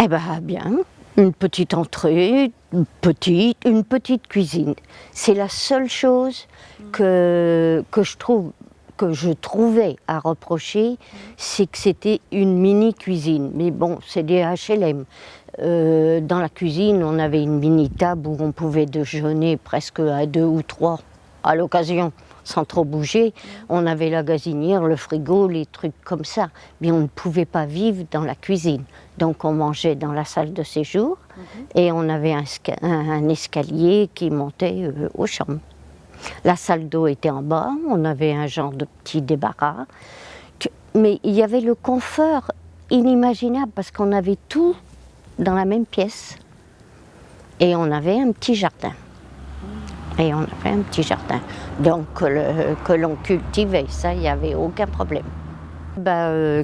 Eh ben bien, une petite entrée, une petite cuisine. C'est la seule chose que je trouvais à reprocher, c'est que c'était une mini-cuisine. Mais bon, c'est des HLM. Dans la cuisine, on avait une mini-table où on pouvait déjeuner presque à 2 ou 3 à l'occasion, sans trop bouger. On avait la gazinière, le frigo, les trucs comme ça. Mais on ne pouvait pas vivre dans la cuisine. Donc on mangeait dans la salle de séjour et on avait un escalier qui montait aux chambres. La salle d'eau était en bas, on avait un genre de petit débarras. Mais il y avait le confort inimaginable parce qu'on avait tout dans la même pièce. Et on avait un petit jardin. Donc que l'on cultivait, ça, il n'y avait aucun problème.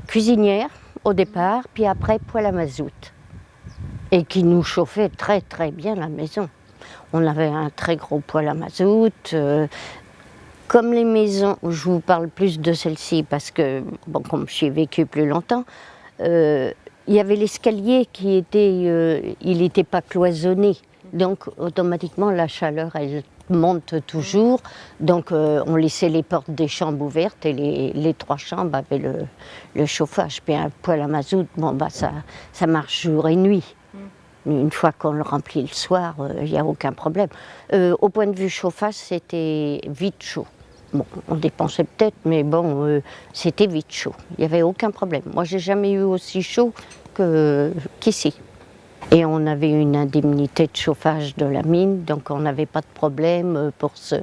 Cuisinière au départ, puis après poêle à mazout. Et qui nous chauffait très très bien la maison. On avait un très gros poêle à mazout. Comme les maisons, je vous parle plus de celle-ci parce que, bon, comme j'y ai vécu plus longtemps, il y avait l'escalier qui était, il n'était pas cloisonné. Donc automatiquement la chaleur elle monte toujours, donc on laissait les portes des chambres ouvertes et les 3 chambres avaient le chauffage. Puis un poêle à mazout, bon ça marche jour et nuit. Une fois qu'on le remplit le soir, il n'y a aucun problème. Au point de vue chauffage, c'était vite chaud. Bon, on dépensait peut-être, mais bon, c'était vite chaud. Il n'y avait aucun problème. Moi, j'ai jamais eu aussi chaud qu'ici. Et on avait une indemnité de chauffage de la mine, donc on n'avait pas de problème pour se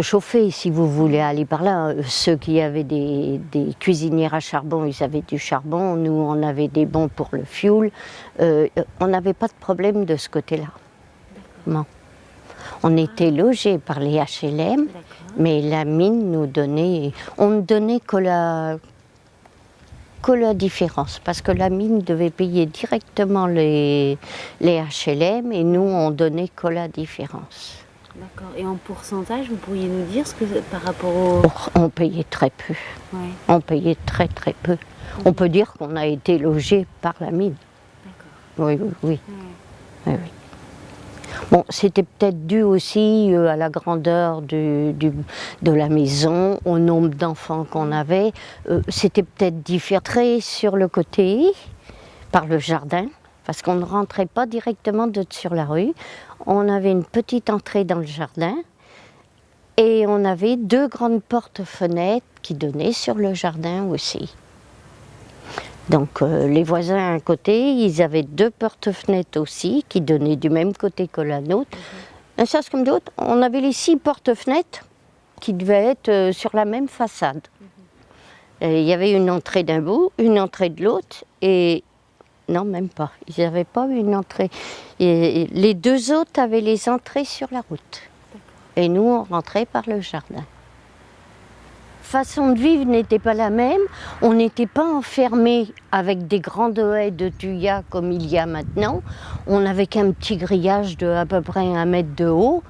chauffer, si vous voulez aller par là. Ceux qui avaient des cuisinières à charbon, ils avaient du charbon. Nous, on avait des bons pour le fioul. On n'avait pas de problème de ce côté-là. Non. On était logés par les HLM, mais la mine nous donnait... On ne donnait que la différence, parce que la mine devait payer directement les HLM et nous, on donnait que la différence. D'accord. Et en pourcentage, vous pourriez nous dire ce que par rapport au... On payait très peu. Ouais. On payait très très peu. On peut dire qu'on a été logé par la mine. D'accord. Oui. Oui. Bon, c'était peut-être dû aussi à la grandeur de la maison, au nombre d'enfants qu'on avait. C'était peut-être différent sur le côté, par le jardin, parce qu'on ne rentrait pas directement sur la rue. On avait une petite entrée dans le jardin et on avait 2 grandes portes-fenêtres qui donnaient sur le jardin aussi. Donc les voisins à un côté, ils avaient 2 porte-fenêtres aussi qui donnaient du même côté que la nôtre. Un sens comme d'autres, on avait les 6 porte-fenêtres qui devaient être sur la même façade. Il y avait une entrée d'un bout, une entrée de l'autre et... Non, même pas. Ils n'avaient pas une entrée. Et les 2 autres avaient les entrées sur la route. Et nous, on rentrait par le jardin. Façon de vivre n'était pas la même. On n'était pas enfermés avec des grandes haies de thuya comme il y a maintenant. On n'avait qu'un petit grillage de à peu près 1 mètre de haut.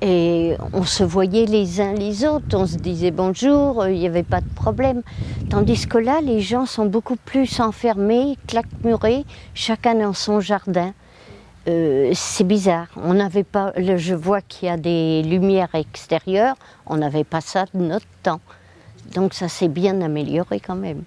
Et on se voyait les uns les autres, on se disait bonjour, il n'y avait pas de problème. Tandis que là, les gens sont beaucoup plus enfermés, claquemurés, chacun dans son jardin. C'est bizarre, on n'avait pas, je vois qu'il y a des lumières extérieures, on n'avait pas ça de notre temps. Donc ça s'est bien amélioré quand même.